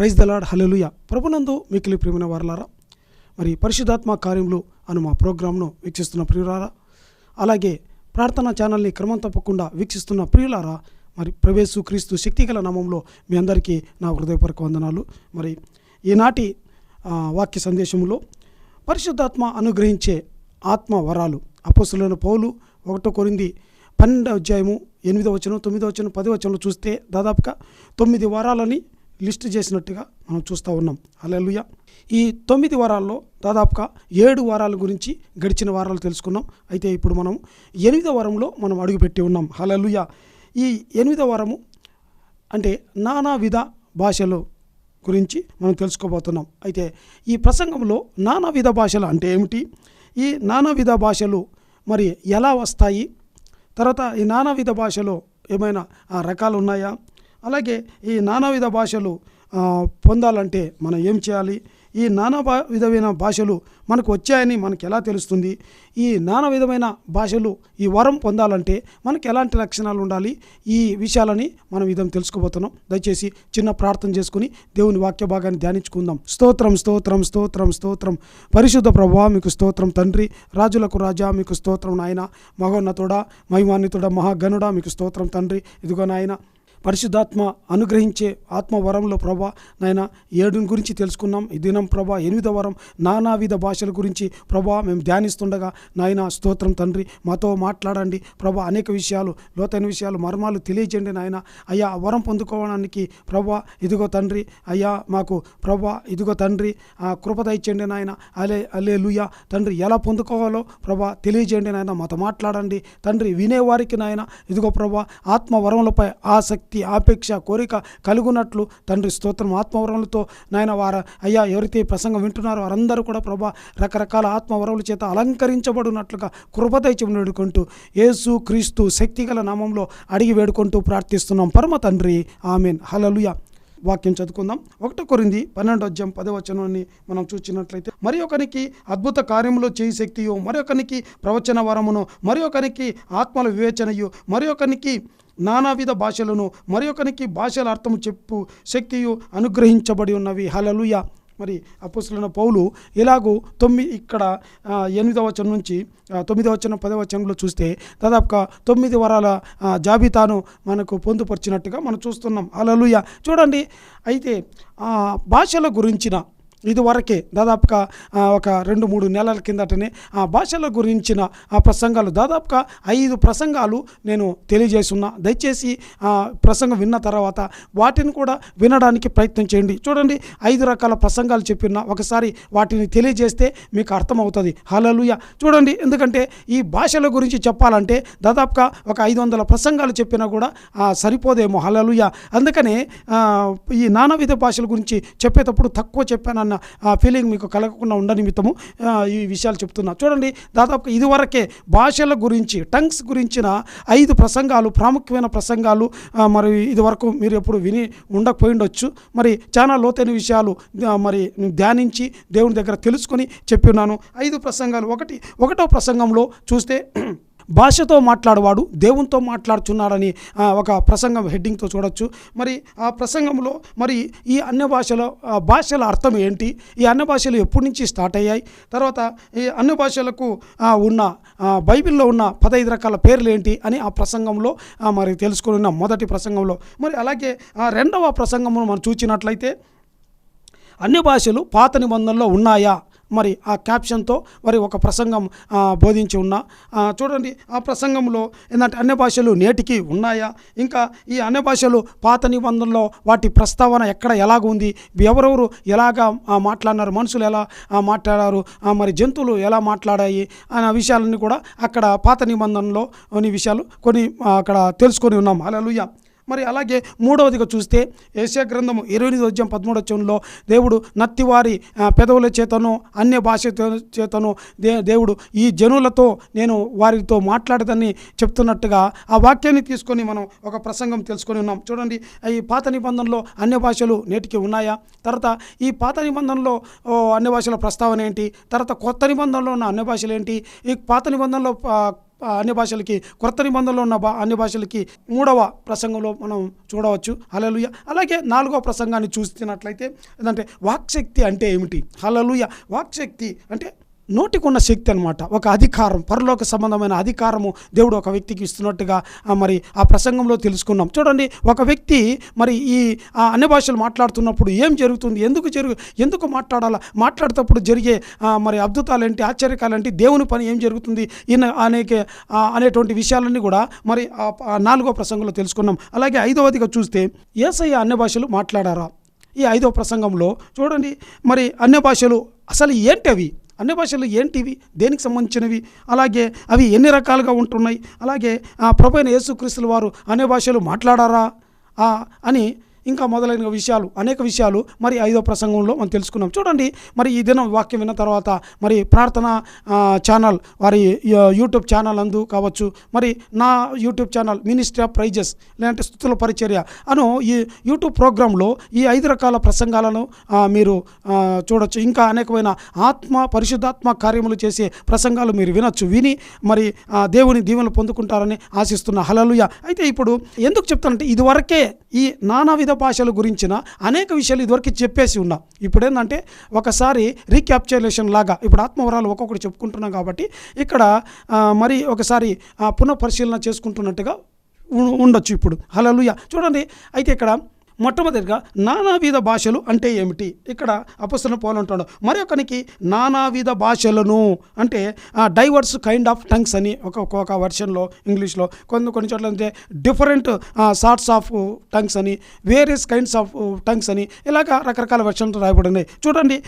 Praise the lord, హల్లెలూయా. ప్రభునందు మిక్కిలి ప్రియమైన వారలారా, మరి పరిశుద్ధాత్మ కార్యములు అను మా ప్రోగ్రాంను వీక్షిస్తున్న ప్రియులారా, అలాగే ప్రార్థనా ఛానల్ని క్రమం తప్పకుండా వీక్షిస్తున్న ప్రియులారా, మరి ప్రవేశు క్రీస్తు శక్తిగల నామంలో మీ అందరికీ నా హృదయపూర్వక వందనాలు. మరి ఈనాటి వాక్య సందేశంలో పరిశుద్ధాత్మ అనుగ్రహించే ఆత్మ వరాలు, అపోస్తలుడైన పౌలు 1 కొరింథీ 12వ అధ్యాయము 8వ వచనం, 9వ వచనం, 10వ వచనంలో చూస్తే దాదాపుగా 9 వారాలని లిస్ట్ చేసినట్టుగా మనం చూస్తూ ఉన్నాం. హల్లెలూయా. ఈ 9 వారాల్లో దాదాపుగా 7 వారాల గురించి గడిచిన వారాలు తెలుసుకున్నాం. అయితే ఇప్పుడు మనం 8వ వారంలో మనం అడుగుపెట్టి ఉన్నాం. హల్లెలూయా. ఈ 8వ వారము అంటే నానావిధ భాషలు గురించి మనం తెలుసుకోబోతున్నాం. అయితే ఈ ప్రసంగంలో నానావిధ భాషలు అంటే ఏమిటి, ఈ నానావిధ భాషలు మరి ఎలా వస్తాయి, తర్వాత ఈ నానావిధ భాషలో ఏమైనా రకాలు ఉన్నాయా, అలాగే ఈ నానావిధ భాషలు పొందాలంటే మనం ఏం చేయాలి, ఈ విధమైన భాషలు మనకు వచ్చాయని మనకు ఎలా తెలుస్తుంది, ఈ విధమైన భాషలు ఈ వరం పొందాలంటే మనకు ఎలాంటి లక్షణాలు ఉండాలి, ఈ విషయాలని మనం తెలుసుకోబోతున్నాం. దయచేసి చిన్న ప్రార్థన చేసుకుని దేవుని వాక్య భాగాన్ని ధ్యానించుకుందాం. స్తోత్రం స్తోత్రం స్తోత్రం స్తోత్రం. పరిశుద్ధ ప్రభువా మీకు స్తోత్రం తండ్రి, రాజులకు రాజా మీకు స్తోత్రం నాయన, మహోన్నతుడా మహిమాన్వితుడా మహాగణుడా మీకు స్తోత్రం తండ్రి. ఇదిగో నాయన పరిశుద్ధాత్మ అనుగ్రహించే ఆత్మవరంలో ప్రభా నాయన 7 గురించి తెలుసుకున్నాం. ఈ దినం ప్రభా 8వ వరం నానావిధ భాషల గురించి ప్రభా మేము ధ్యానిస్తుండగా నాయన స్తోత్రం తండ్రి, మాతో మాట్లాడండి ప్రభా. అనేక విషయాలు, లోతైన విషయాలు, మర్మాలు తెలియజేయండి నాయన. అయ్యా వరం పొందుకోవడానికి ప్రభా ఇదిగో తండ్రి, అయ్యా మాకు ప్రభా ఇదిగో తండ్రి కృప దయచేయండి నాయన. హల్లెలూయా తండ్రి. ఎలా పొందుకోవాలో ప్రభా తెలియజేయండి నాయన, మాతో మాట్లాడండి తండ్రి. వినేవారికి నాయన ఇదిగో ప్రభా ఆత్మవరములపై ఆసక్తి, ఆపేక్ష, కోరిక కలుగునట్లు తండ్రి స్తోత్రం. ఆత్మవరములతో నాయన అయ్యా ఎవరైతే ప్రసంగం వింటున్నారో వారందరూ కూడా ప్రభా రకరకాల ఆత్మవరముల చేత అలంకరించబడినట్లుగా కృప దయచేయమని వేడుకుంటూ యేసు క్రీస్తు శక్తిగల నామంలో అడిగి వేడుకుంటూ ప్రార్థిస్తున్నాం పరమ తండ్రి, ఆమేన్. హల్లెలూయా. వాక్యం చదువుకుందాం. 1 కొరింథీ 12వ అధ్యాయం 10వ వచనాన్ని మనం చూసినట్లయితే, మరి ఒకనికి అద్భుత కార్యములో చేయి శక్తియు, మరి ఒకనికి ప్రవచన వరమును, మరి ఒకనికి ఆత్మల వివేచనయు, మరి ఒకనికి నానావిధ భాషలను, మరి ఒకనికి భాషల అర్థము చెప్పు శక్తియు అనుగ్రహించబడి ఉన్నవి. హల్లెలూయా. మరి అపోస్తలుడైన పౌలు ఇలాగూ ఇక్కడ 8వ వచనం నుంచి 9వ వచనం 10వ వచనంలో చూస్తే దాదాపుగా 9 వారాల జాబితాను మనకు పొందుపరిచినట్టుగా మనం చూస్తున్నాం. హల్లెలూయా. చూడండి, అయితే భాషల గురించిన ఇదివరకే దాదాపుగా ఒక 2-3 నెలల కిందటనే ఆ భాషల గురించిన ప్రసంగాలు దాదాపుగా 5 ప్రసంగాలు నేను తెలియజేస్తున్నా. దయచేసి ప్రసంగం విన్న తర్వాత వాటిని కూడా వినడానికి ప్రయత్నం చేయండి. చూడండి, 5 రకాల ప్రసంగాలు చెప్పిన ఒకసారి వాటిని తెలియజేస్తే మీకు అర్థమవుతుంది. హల్లెలూయా. చూడండి, ఎందుకంటే ఈ భాషల గురించి చెప్పాలంటే దాదాపుగా ఒక 500 ప్రసంగాలు చెప్పినా కూడా సరిపోదేమో. హల్లెలూయా. అందుకనే ఈ నానావిధ భాషల గురించి చెప్పేటప్పుడు తక్కువ చెప్పానన్న ఫీలింగ్ మీకు కలగకుండా ఉండ నిమిత్తము ఈ విషయాలు చెప్తున్నా. చూడండి, దాదాపు ఇదివరకే భాషల గురించి, టంగ్స్ గురించిన 5 ప్రసంగాలు, ప్రాముఖ్యమైన ప్రసంగాలు మరి ఇదివరకు మీరు ఎప్పుడు విని ఉండకపోయి ఉండొచ్చు. మరి చాలా లోతైన విషయాలు మరి ధ్యానించి దేవుని దగ్గర తెలుసుకొని చెప్పి ఉన్నాను. 5 ప్రసంగాలు. ఒకటో ప్రసంగంలో చూస్తే భాషతో మాట్లాడేవాడు దేవునితో మాట్లాడుచున్నాడని ఒక ప్రసంగం హెడ్డింగ్తో చూడొచ్చు. మరి ఆ ప్రసంగంలో మరి ఈ అన్య భాషల అర్థం ఏంటి, ఈ అన్య భాషలు ఎప్పటి నుంచి స్టార్ట్ అయ్యాయి, తర్వాత ఈ అన్య భాషలకు ఉన్న బైబిల్లో ఉన్న 15 రకాల పేర్లు ఏంటి అని ఆ ప్రసంగంలో మరి తెలుసుకుని ఉన్నాం మొదటి ప్రసంగంలో. మరి అలాగే 2వ ప్రసంగంలో మనం చూసినట్లయితే అన్య భాషలు పాత నిబంధనలో ఉన్నాయా మరి ఆ క్యాప్షన్తో మరి ఒక ప్రసంగం బోధించి ఉన్నా. చూడండి, ఆ ప్రసంగంలో ఏంటంటే అన్య భాషలు నేటికి ఉన్నాయా, ఇంకా ఈ అన్య భాషలు పాత నిబంధనలో వాటి ప్రస్తావన ఎక్కడ ఎలాగ ఉంది, ఎవరెవరు ఎలాగా మాట్లాడినారు, మనుషులు ఎలా మాట్లాడారు, మరి జంతువులు ఎలా మాట్లాడాయి అనే విషయాలన్నీ కూడా అక్కడ పాత నిబంధనలో విషయాలు కొన్ని అక్కడ తెలుసుకొని ఉన్నాం. హల్లెలూయా. మరి అలాగే 3వదిగా చూస్తే యెషయా గ్రంథము 28వ అధ్యాయం 13వ వచనంలో దేవుడు నత్తివారి పెదవుల చేతను అన్య భాష చేతను దేవుడు ఈ జనులతో నేను వారితో మాట్లాడదని చెప్తున్నట్టుగా ఆ వాక్యాన్ని తీసుకొని మనం ఒక ప్రసంగం తెలుసుకొని ఉన్నాం. చూడండి, ఈ పాత నిబంధనలో అన్య భాషలు నేటికి ఉన్నాయా, తర్వాత ఈ పాత నిబంధనలో అన్య భాషల ప్రస్తావన ఏంటి, తర్వాత కొత్త నిబంధనలో ఉన్న అన్య భాషలు ఏంటి, ఈ పాత నిబంధనలో అన్య భాషలకి, క్రొత్త నిబంధనలో ఉన్న అన్య భాషలకి 3వ ప్రసంగంలో మనం చూడవచ్చు. హల్లెలూయా. అలాగే 4వ ప్రసంగాన్ని చూస్తున్నట్లయితే ఏంటంటే వాక్శక్తి అంటే ఏమిటి? హల్లెలూయా. వాక్శక్తి అంటే నోటికి ఉన్న శక్తి అనమాట, ఒక అధికారం, పరలోక సంబంధమైన అధికారము దేవుడు ఒక వ్యక్తికి ఇస్తున్నట్టుగా మరి ఆ ప్రసంగంలో తెలుసుకున్నాం. చూడండి, ఒక వ్యక్తి మరి ఈ అన్య భాషలు మాట్లాడుతున్నప్పుడు ఏం జరుగుతుంది, ఎందుకు మాట్లాడేటప్పుడు జరిగే మరి అద్భుతాలేంటి, ఆశ్చర్యకాలేంటి, దేవుని పని ఏం జరుగుతుంది అనేటువంటి విషయాలన్నీ కూడా మరి 4వ ప్రసంగంలో తెలుసుకున్నాం. అలాగే 5వదిగా చూస్తే యేసయ్య అన్య భాషలు మాట్లాడారా? ఈ 5వ ప్రసంగంలో చూడండి, మరి అన్య భాషలు అసలు ఏంటి, అన్య భాషలు ఏంటివి, దేనికి సంబంధించినవి, అలాగే అవి ఎన్ని రకాలుగా ఉంటున్నాయి, అలాగే ప్రభువైన యేసుక్రీస్తుల వారు అన్య భాషలు మాట్లాడారా అని ఇంకా మొదలైన విషయాలు, అనేక విషయాలు మరి 5వ ప్రసంగంలో మనం తెలుసుకున్నాం. చూడండి, మరి ఈ దినం వాక్యం విన్న తర్వాత మరి ప్రార్థన ఛానల్ వారి యూట్యూబ్ ఛానల్ అందు కావచ్చు, మరి నా YouTube channel ministry of praises లేదంటే స్తుతుల పరిచర్య అను ఈ యూట్యూబ్ ప్రోగ్రాంలో ఈ 5 రకాల ప్రసంగాలను మీరు చూడొచ్చు. ఇంకా అనేకమైన పరిశుద్ధాత్మ కార్యములు చేసే ప్రసంగాలు మీరు విని మరి దేవుని దీవెనలు పొందుకుంటారని ఆశిస్తున్న. హల్లెలూయా. అయితే ఇప్పుడు ఎందుకు చెప్తానంటే, ఇదివరకే ఈ నానావిధ భాషల గురించిన అనేక విషయాలు ఇదివరకు చెప్పేసి ఉన్నా. ఇప్పుడు ఏంటంటే ఒకసారి రీక్యాప్చులేషన్ లాగా ఇప్పుడు ఆత్మవరాలు ఒక్కొక్కటి చెప్పుకుంటున్నాం కాబట్టి ఇక్కడ మరి ఒకసారి పునఃపరిశీలన చేసుకుంటున్నట్టుగా ఉండొచ్చు ఇప్పుడు. హల్లెలూయా. చూడండి, అయితే ఇక్కడ మొట్టమొదటిగా నానావిధ భాషలు అంటే ఏమిటి? ఇక్కడ అపొస్తలుడైన పౌలు అంటాడు, మరొకనికి నానావిధ భాషలను అంటే డైవర్స్ కైండ్ ఆఫ్ టంగ్స్ అని ఒక వెర్షన్లో ఇంగ్లీష్లో, కొన్ని చోట్ల అంటే డిఫరెంట్ సార్ట్స్ ఆఫ్ టంగ్స్ అని, వేరియస్ కైండ్స్ ఆఫ్ టంగ్స్ అని, ఇలాగ రకరకాల వెర్షన్లు రాయబడినాయి. చూడండి,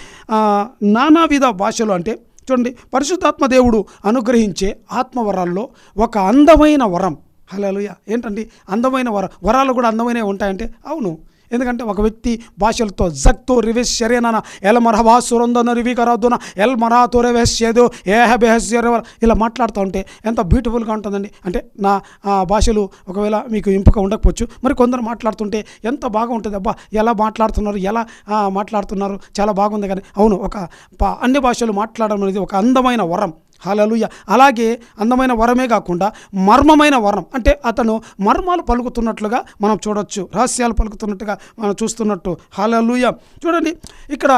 నానావిధ భాషలు అంటే చూడండి, పరిశుద్ధాత్మ దేవుడు అనుగ్రహించే ఆత్మవరాల్లో ఒక అందమైన వరం. హల్లెలూయా. ఏంటండి అందమైన వరాలు కూడా అందమైనవి ఉంటాయంటే అవును. ఎందుకంటే ఒక వ్యక్తి భాషలతో జక్తో రివేస్ శరీరాన ఎల్ మరహబా సురందన రివికరాదున ఎల్ మరాతో రేవేసేదో ఏహబెహస్ ఇలా మాట్లాడుతూ ఉంటే ఎంత బ్యూటిఫుల్గా ఉంటుందండి. అంటే నా భాషలు ఒకవేళ మీకు ఎంపిక ఉండకపోవచ్చు, మరి కొందరు మాట్లాడుతుంటే ఎంత బాగా ఉంటుంది. అబ్బా ఎలా మాట్లాడుతున్నారు చాలా బాగుంది. కానీ అవును, ఒక అన్ని భాషలు మాట్లాడడం అనేది ఒక అందమైన వరం. హల్లెలూయా. అలాగే అందమైన వరమే కాకుండా మర్మమైన వరం, అంటే అతను మర్మాలు పలుకుతున్నట్లుగా మనం చూడొచ్చు, రహస్యాలు పలుకుతున్నట్టుగా మనం చూస్తున్నట్టు. హల్లెలూయా. చూడండి, ఇక్కడ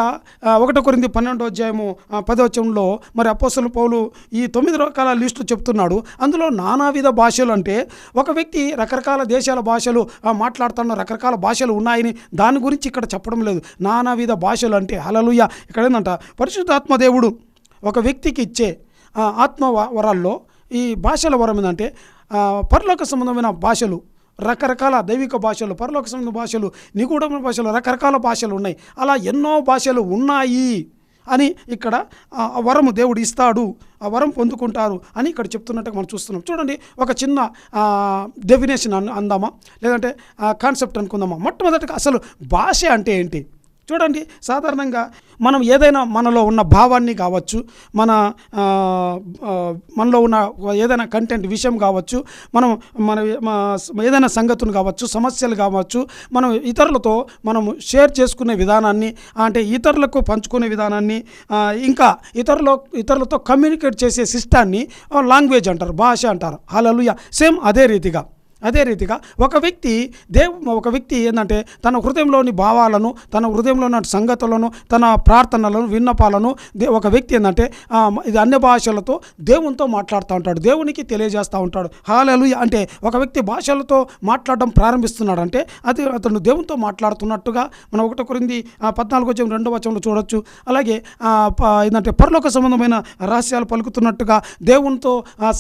1 కొరింథీ 12వ అధ్యాయము 10వ వచనంలో మరి అపోస్తలుడైన పౌలు ఈ 9 రకాల లిస్టు చెప్తున్నాడు. అందులో నానావిధ భాషలు అంటే ఒక వ్యక్తి రకరకాల దేశాల భాషలు మాట్లాడుతున్న రకరకాల భాషలు ఉన్నాయని దాని గురించి ఇక్కడ చెప్పడం లేదు. నానావిధ భాషలు అంటే హల్లెలూయా. ఇక్కడ ఏంటంట, పరిశుద్ధాత్మ దేవుడు ఒక వ్యక్తికి ఇచ్చే ఆత్మ వరాల్లో ఈ భాషల వరం ఏంటంటే పరలోక సంబంధమైన భాషలు, రకరకాల దైవిక భాషలు, పరలోక సంబంధ భాషలు, నిగూఢమైన భాషలు, రకరకాల భాషలు ఉన్నాయి. అలా ఎన్నో భాషలు ఉన్నాయి అని ఇక్కడ వరము దేవుడు ఇస్తాడు, ఆ వరం పొందుకుంటారు అని ఇక్కడ చెప్తున్నట్టుగా మనం చూస్తున్నాం. చూడండి, ఒక చిన్న డెఫినేషన్ అందామా, లేదంటే కాన్సెప్ట్ అనుకుందామా. మొట్టమొదటిగా అసలు భాష అంటే ఏంటి? చూడండి, సాధారణంగా మనం ఏదైనా మనలో ఉన్న భావాన్ని కావచ్చు, మనలో ఉన్న ఏదైనా కంటెంట్ విషయం కావచ్చు, మన ఏదైనా సంగతులు కావచ్చు, సమస్యలు కావచ్చు, మనం ఇతరులతో మనము షేర్ చేసుకునే విధానాన్ని, అంటే ఇతరులకు పంచుకునే విధానాన్ని, ఇంకా ఇతరులతో కమ్యూనికేట్ చేసే సిస్టాన్ని లాంగ్వేజ్ అంటారు, భాష అంటారు. హల్లెలూయా. సేమ్ అదే రీతిగా ఒక వ్యక్తి ఏంటంటే తన హృదయంలోని భావాలను, తన హృదయంలో ఉన్న సంగతులను, తన ప్రార్థనలను, విన్నపాలను ఒక వ్యక్తి ఏంటంటే ఇది అన్య భాషలతో దేవునితో మాట్లాడుతూ ఉంటాడు, దేవునికి తెలియజేస్తూ ఉంటాడు. హల్లెలూయా. అంటే ఒక వ్యక్తి భాషలతో మాట్లాడడం ప్రారంభిస్తున్నాడంటే అది అతను దేవునితో మాట్లాడుతున్నట్టుగా మనం 1 కొరింథీ 14:2 చూడొచ్చు. అలాగే ఏంటంటే పరలోక సంబంధమైన రహస్యాలు పలుకుతున్నట్టుగా, దేవునితో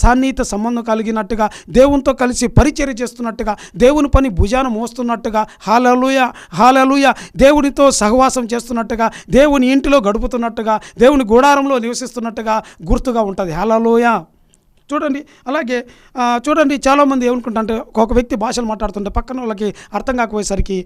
సాన్నిహిత సంబంధం కలిగినట్టుగా, దేవునితో కలిసి పరిచర్య చేస్తున్నట్టుగా, దేవుని పని భుజాన మోస్తున్నట్టుగా, హల్లెలూయా, దేవునితో సహవాసం చేస్తున్నట్టుగా, దేవుని ఇంటిలో గడుపుతున్నట్టుగా, దేవుని గుడారంలో నివసిస్తున్నట్టుగా గుర్తుగా ఉంటుంది. హల్లెలూయా. చూడండి, అలాగే చాలామంది ఏమనుకుంటారంటే ఒక వ్యక్తి భాషలు మాట్లాడుతుంటే పక్కన వాళ్ళకి అర్థం కాకపోయేసరికి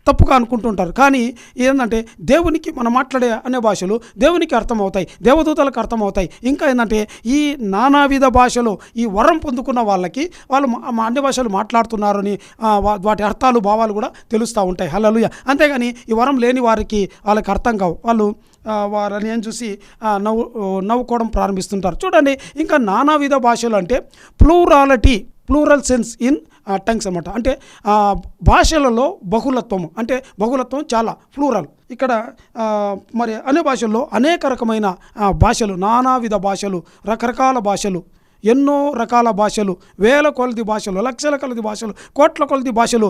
తప్పుగా అనుకుంటుంటారు. కానీ ఏంటంటే దేవునికి మనం మాట్లాడే అన్ని భాషలు దేవునికి అర్థమవుతాయి, దేవదూతలకు అర్థమవుతాయి. ఇంకా ఏంటంటే ఈ నానావిధ భాషలు ఈ వరం పొందుకున్న వాళ్ళకి వాళ్ళు అన్ని భాషలు మాట్లాడుతున్నారని వాటి అర్థాలు భావాలు కూడా తెలుస్తూ ఉంటాయి. హల్లెలూయా. అంతేగాని ఈ వరం లేని వారికి వాళ్ళకి అర్థం కావు. వాళ్ళు వారిని ఏం చూసి నవ్వుకోవడం ప్రారంభిస్తుంటారు. చూడండి, ఇంకా నానావిధ భాషలు అంటే ప్లూరల్ సెన్స్ ఇన్ టంగ్స్ అన్నమాట. అంటే భాషలలో బహుళత్వము, అంటే బహుళత్వం చాలా ప్లూరల్. ఇక్కడ మరి అనే భాషల్లో అనేక రకమైన భాషలు, నానావిధ భాషలు, రకరకాల భాషలు, ఎన్నో రకాల భాషలు, వేల కొలది భాషలు, లక్షల కొలది భాషలు, కోట్ల కొలది భాషలు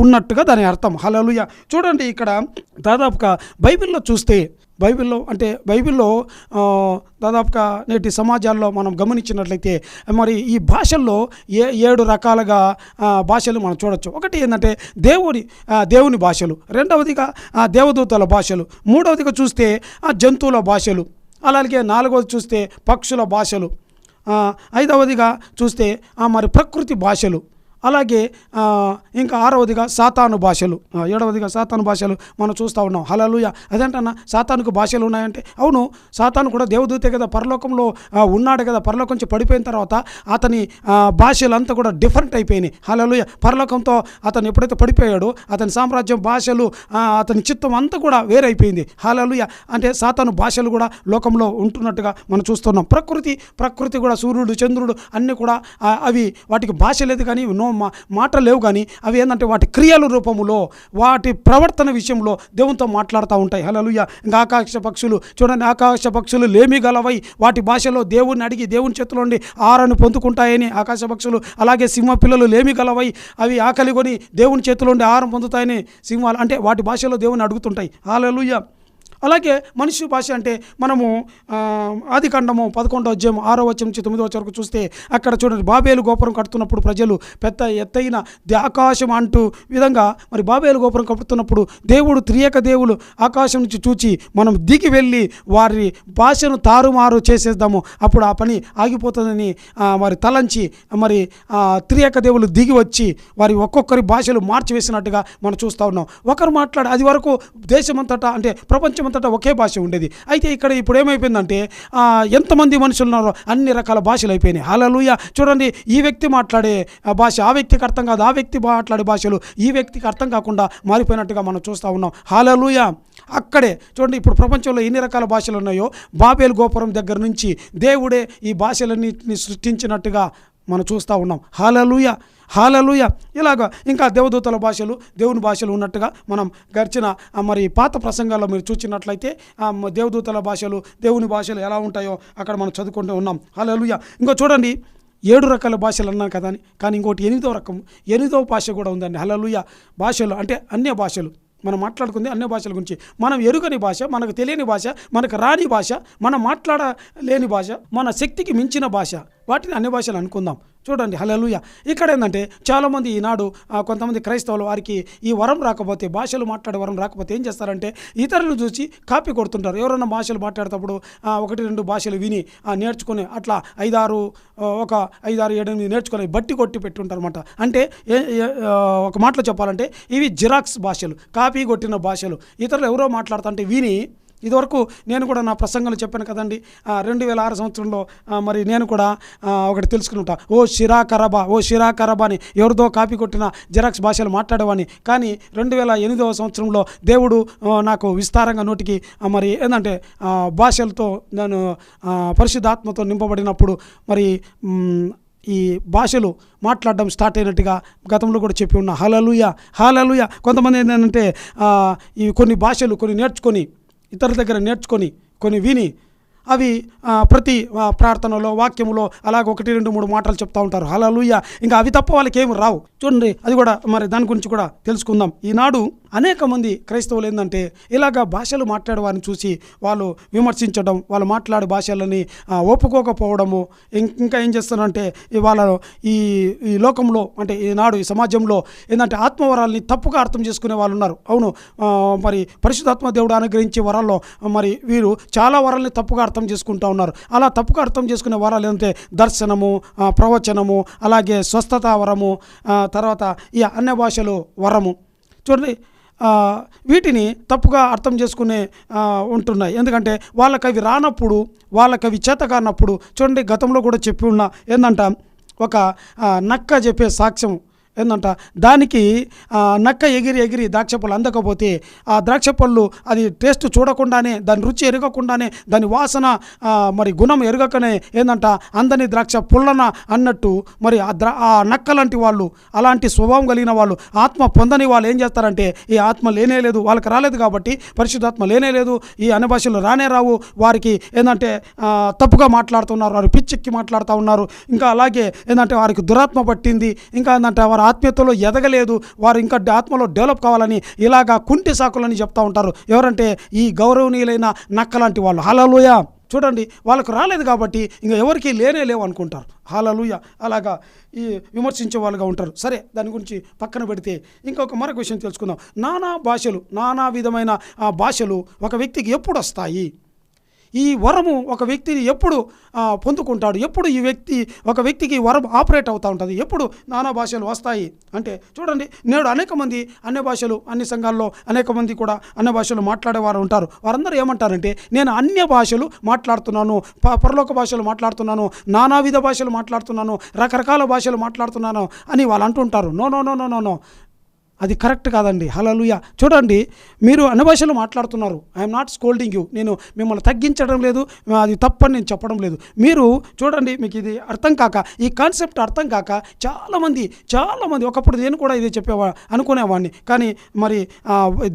ఉన్నట్టుగా దాని అర్థం. హల్లెలూయా. చూడండి, ఇక్కడ దాదాపుగా బైబిల్లో చూస్తే బైబిల్లో దాదాపుగా నేటి సమాజాల్లో మనం గమనించినట్లయితే మరి ఈ భాషల్లో 7 రకాలుగా భాషలు మనం చూడొచ్చు. ఒకటి ఏంటంటే దేవుని భాషలు, రెండవదిగా దేవదూతల భాషలు, మూడవదిగా చూస్తే జంతువుల భాషలు, అలాగే నాలుగవది చూస్తే పక్షుల భాషలు, ఐదవదిగా చూస్తే మరి ప్రకృతి భాషలు, అలాగే ఇంకా ఆరవదిగా సాతాను భాషలు, ఏడవదిగా సాతాను భాషలు మనం చూస్తూ ఉన్నాం. హల్లెలూయా. అదేంటన్నా సాతానుకు భాషలు ఉన్నాయంటే, అవును, సాతాను కూడా దేవదూతే కదా, పరలోకంలో ఉన్నాడు కదా. పరలోకం నుంచి పడిపోయిన తర్వాత అతని భాషలంతా కూడా డిఫరెంట్ అయిపోయినాయి. హల్లెలూయా. పరలోకంతో అతను ఎప్పుడైతే పడిపోయాడో అతని సామ్రాజ్యం, భాషలు, అతని చిత్తం అంతా కూడా వేరైపోయింది. హల్లెలూయా. అంటే సాతాను భాషలు కూడా లోకంలో ఉంటున్నట్టుగా మనం చూస్తున్నాం. ప్రకృతి కూడా, సూర్యుడు, చంద్రుడు అన్నీ కూడా అవి వాటికి భాష లేదు కానీ, మాటలు లేవు కానీ అవి ఏంటంటే వాటి క్రియల రూపములో, వాటి ప్రవర్తన విషయంలో దేవునితో మాట్లాడుతూ ఉంటాయి. హల్లెలూయా. ఇంకా ఆకాశ పక్షులు చూడండి, ఆకాశ పక్షులు లేమి గలవై వాటి భాషలో దేవుని అడిగి దేవుని చేతిలో నుండి ఆహారాన్ని పొందుకుంటాయని ఆకాశ పక్షులు, అలాగే సింహ పిల్లలు లేమి గలవై అవి ఆకలి కొని దేవుని చేతిలో నుండి ఆహారం పొందుతాయని సింహాలు, అంటే వాటి భాషలో దేవుని అడుగుతుంటాయి. హల్లెలూయా. అలాగే మనిషి భాష అంటే మనము ఆదికాండము 11వ అధ్యాయం 6వ వచనం నుంచి 9వ వచనం వరకు చూస్తే అక్కడ చూడండి, బాబేలు గోపురం కడుతున్నప్పుడు ప్రజలు పెద్ద ఎత్తైన ఆకాశం అంటూ విధంగా మరి బాబేలు గోపురం కడుతున్నప్పుడు దేవుడు, త్రియేక దేవులు ఆకాశం నుంచి చూచి మనం దిగి వెళ్ళి వారి భాషను తారుమారు చేసేద్దాము, అప్పుడు ఆ పని ఆగిపోతుందని వారి తలంచి మరి త్రియేక దేవులు దిగి వచ్చి వారి ఒక్కొక్కరి భాషలు మార్చివేసినట్టుగా మనం చూస్తూ ఉన్నాం. ఒకరు మాట్లాడే అది వరకు దేశమంతటా అంటే ప్రపంచం అంతటా ఒకే భాష ఉండేది. అయితే ఇక్కడ ఇప్పుడు ఏమైపోయిందంటే ఎంతమంది మనుషులు ఉన్నారో అన్ని రకాల భాషలు అయిపోయినాయి. హల్లెలూయా. చూడండి, ఈ వ్యక్తి మాట్లాడే భాష ఆ వ్యక్తికి అర్థం కాదు, ఆ వ్యక్తి మాట్లాడే భాషలు ఈ వ్యక్తికి అర్థం కాకుండా మారిపోయినట్టుగా మనం చూస్తూ ఉన్నాం. హల్లెలూయా. అక్కడే చూడండి, ఇప్పుడు ప్రపంచంలో ఎన్ని రకాల భాషలు ఉన్నాయో బాబేలు గోపురం దగ్గర నుంచి దేవుడే ఈ భాషలన్నింటినీ సృష్టించినట్టుగా మనం చూస్తూ ఉన్నాం. హల్లెలూయా. హల్లెలూయా. ఇలాగా ఇంకా దేవదూతల భాషలు, దేవుని భాషలు ఉన్నట్టుగా మనం గడిచిన మరి పాత ప్రసంగాల్లో మీరు చూసినట్లయితే దేవదూతల భాషలు, దేవుని భాషలు ఎలా ఉంటాయో అక్కడ మనం చదువుకుంటూ ఉన్నాం. హల్లెలూయా. ఇంకో చూడండి, 7 రకాల భాషలు అన్నాను కదా అని, కానీ ఇంకోటి 8వ రకం, 8వ భాష కూడా ఉందండి. హల్లెలూయా. భాషలు అంటే అన్య భాషలు, మనం మాట్లాడుకుంది అన్య భాషల గురించి. మనం ఎరుగని భాష, మనకు తెలియని భాష, మనకు రాని భాష, మనం మాట్లాడలేని భాష, మన శక్తికి మించిన భాష, వాటిని అన్య భాషలు అనుకుందాం. చూడండి, హల్లెలూయా. ఇక్కడ ఏంటంటే చాలామంది ఈనాడు కొంతమంది క్రైస్తవులు వారికి ఈ వరం రాకపోతే, భాషలు మాట్లాడే వరం రాకపోతే ఏం చేస్తారంటే ఇతరులను చూసి కాపీ కొడుతుంటారు. ఎవరైనా భాషలు మాట్లాడేటప్పుడు 1-2 భాషలు విని నేర్చుకుని అట్లా 5-6 7 నేర్చుకొని బట్టి కొట్టి పెట్టుంటారు అనమాట. అంటే ఒక మాటలో చెప్పాలంటే ఇవి జిరాక్స్ భాషలు, కాపీ కొట్టిన భాషలు. ఇతరులు ఎవరో మాట్లాడుతుంటే విని, ఇదివరకు నేను కూడా నా ప్రసంగంలో చెప్పాను కదండి, 2006 సంవత్సరంలో మరి నేను కూడా ఒకటి తెలుసుకుని ఉంటా, ఓ షిరా కరబా అని ఎవరిదో కాపీ కొట్టిన జిరాక్స్ భాషలు మాట్లాడేవాడిని. కానీ 2008వ సంవత్సరంలో దేవుడు నాకు విస్తారంగా నోటికి మరి ఏంటంటే భాషలతో నేను పరిశుద్ధాత్మతో నింపబడినప్పుడు మరి ఈ భాషలు మాట్లాడడం స్టార్ట్ అయినట్టుగా గతంలో కూడా చెప్పి ఉన్నా. హల్లెలూయా. హల్లెలూయా. కొంతమంది ఏంటంటే ఈ కొన్ని భాషలు నేర్చుకొని, ఇతరుల దగ్గర నేర్చుకొని, కొన్ని విని అవి ప్రతి ప్రార్థనలో, వాక్యములో అలాగ 1-2-3 మాటలు చెప్తూ ఉంటారు. హల్లెలూయా. ఇంకా అవి తప్ప వాళ్ళకి ఏమి రావు. చూడండి, అది కూడా మరి దాని గురించి కూడా తెలుసుకుందాం. ఈనాడు అనేక మంది క్రైస్తవులు ఏంటంటే ఇలాగ భాషలు మాట్లాడే వారిని చూసి వాళ్ళు విమర్శించడం, వాళ్ళు మాట్లాడే భాషలని ఒప్పుకోకపోవడము, ఇంకా ఏం చేస్తారంటే వాళ్ళ ఈ లోకంలో అంటే ఈనాడు ఈ సమాజంలో ఏంటంటే ఆత్మవరాల్ని తప్పుగా అర్థం చేసుకునే వాళ్ళు ఉన్నారు. అవును, మరి పరిశుద్ధాత్మ దేవుడు అనుగ్రహించే వరాల్లో మరి వీరు చాలా వరాల్ని తప్పుగా అర్థం చేసుకుంటూ ఉన్నారు. అలా తప్పుగా అర్థం చేసుకునే వరాలు ఏంటంటే దర్శనము, ప్రవచనము, అలాగే స్వస్థత వరము, తర్వాత ఈ అన్య భాషలు వరము. చూడండి, వీటిని తప్పుగా అర్థం చేసుకునే ఉంటున్నాయి. ఎందుకంటే వాళ్ళకి అవి రానప్పుడు, వాళ్ళకి అవి చేత కానప్పుడు, చూడండి గతంలో కూడా చెప్పి ఉన్నా ఏందంట, ఒక నక్క చెప్పే సాక్ష్యం ఏందంట, దానికి నక్క ఎగిరి ద్రాక్ష పళ్ళు అందకపోతే ఆ ద్రాక్ష పళ్ళు అది టేస్ట్ చూడకుండానే, దాని రుచి ఎరగకుండానే, దాని వాసన మరి గుణం ఎరగకనే ఏందంట అందని ద్రాక్ష పుల్లన అన్నట్టు, మరి ఆ నక్క లాంటి వాళ్ళు, అలాంటి స్వభావం కలిగిన వాళ్ళు, ఆత్మ పొందని వాళ్ళు ఏం చేస్తారంటే, ఈ ఆత్మ లేనే లేదు, వాళ్ళకి రాలేదు కాబట్టి, పరిశుద్ధాత్మ లేనే లేదు, ఈ అన్య భాషలు రానే రావు, వారికి ఏంటంటే తప్పుగా మాట్లాడుతున్నారు, వారు పిచ్చెక్కి మాట్లాడుతూ ఉన్నారు, ఇంకా అలాగే ఏంటంటే వారికి దురాత్మ పట్టింది, ఇంకా ఏంటంటే వారు ఆత్మీయతలో ఎదగలేదు, వారు ఇంకా ఆత్మలో డెవలప్ కావాలని ఇలాగా కుంటి సాకులని చెప్తూ ఉంటారు. ఎవరంటే ఈ గౌరవనీయులైన నక్కలాంటి వాళ్ళు. హల్లెలూయా. చూడండి, వాళ్ళకు రాలేదు కాబట్టి ఇంకా ఎవరికి లేనే లేవు అనుకుంటారు. హల్లెలూయా. అలాగా ఈ విమర్శించే వాళ్ళుగా ఉంటారు. సరే, దాని గురించి పక్కన పెడితే మరొక విషయం తెలుసుకుందాం. నానా భాషలు, నానా విధమైన భాషలు ఒక వ్యక్తికి ఎప్పుడు వస్తాయి? ఈ వరము ఒక వ్యక్తిని ఎప్పుడు పొందుకుంటాడు? ఎప్పుడు ఒక వ్యక్తికి వరం ఆపరేట్ అవుతూ ఉంటుంది? ఎప్పుడు నానా భాషలు వస్తాయి అంటే, చూడండి, నేడు అనేక మంది అన్య భాషలు, అన్ని సంఘాల్లో అనేక మంది కూడా అన్య భాషలు మాట్లాడేవారు ఉంటారు. వారందరూ ఏమంటారంటే, నేను అన్య భాషలు మాట్లాడుతున్నాను, పరలోక భాషలు మాట్లాడుతున్నాను, నానావిధ భాషలు మాట్లాడుతున్నాను, రకరకాల భాషలు మాట్లాడుతున్నాను అని వాళ్ళు అంటుంటారు. No no no no no no అది కరెక్ట్ కాదండి. హల్లెలూయా. చూడండి, మీరు అన్ని భాషలు మాట్లాడుతున్నారు. I'm not scolding you. నేను మిమ్మల్ని తగ్గించడం లేదు, అది తప్పని నేను చెప్పడం లేదు. మీరు చూడండి, మీకు ఇది అర్థం కాక, ఈ కాన్సెప్ట్ అర్థం కాక చాలామంది ఒకప్పుడు నేను కూడా ఇది అనుకునేవాడిని. కానీ మరి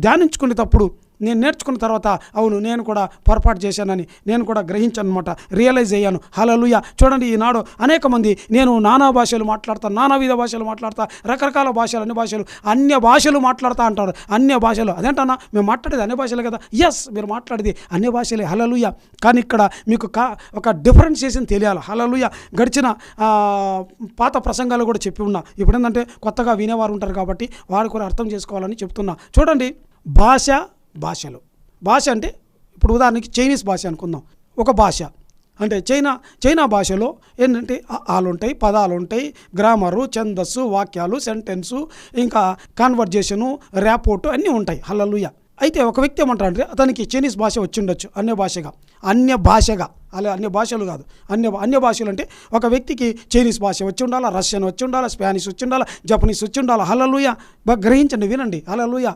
ధ్యానించుకునేటప్పుడు, నేను నేర్చుకున్న తర్వాత అవును నేను కూడా పొరపాటు చేశానని నేను కూడా గ్రహించాను అనమాట, రియలైజ్ అయ్యాను. హల్లెలూయా. చూడండి, ఈనాడు అనేక మంది నేను నానా భాషలు మాట్లాడతాను, నానావిధ భాషలు మాట్లాడతా, రకరకాల భాషలు, అన్య భాషలు మాట్లాడుతూ అంటారు. అన్య భాషలు అదేంటన్నా, మేము మాట్లాడేది అన్య భాషలే కదా. ఎస్, మీరు మాట్లాడేది అన్య భాషలే. హల్లెలూయా. కానీ ఇక్కడ మీకు ఒక డిఫరెన్షియేషన్ తెలియాలి. హల్లెలూయా. గడిచిన పాత ప్రసంగాలు కూడా చెప్పి ఉన్నా. ఇప్పుడు ఏంటంటే కొత్తగా వినేవారు ఉంటారు కాబట్టి వారు కూడా అర్థం చేసుకోవాలని చెప్తున్నా. చూడండి, భాషలు అంటే ఇప్పుడు ఉదాహరణకి చైనీస్ భాష అనుకుందాం. ఒక భాష అంటే చైనా భాషలో ఏంటంటే ఆలుంటాయి, పదాలుంటాయి, గ్రామరు, ఛందస్సు, వాక్యాలు, సెంటెన్సు, ఇంకా కాన్వర్జేషను, ర్యాపోర్టు అన్నీ ఉంటాయి. హల్లెలూయా. అయితే ఒక వ్యక్తి ఏమంటారంటే అతనికి చైనీస్ భాష వచ్చి ఉండొచ్చు, అన్య భాషగా అలా అన్య భాషలు కాదు, అన్య భాషలు అంటే ఒక వ్యక్తికి చైనీస్ భాష వచ్చి ఉండాలా, రష్యన్ వచ్చి ఉండాలా, స్పానిష్ వచ్చి ఉండాలా, జపనీస్ వచ్చి ఉండాలా. హల్లెలూయా. బాగా గ్రహించండి, వినండి. హల్లెలూయా.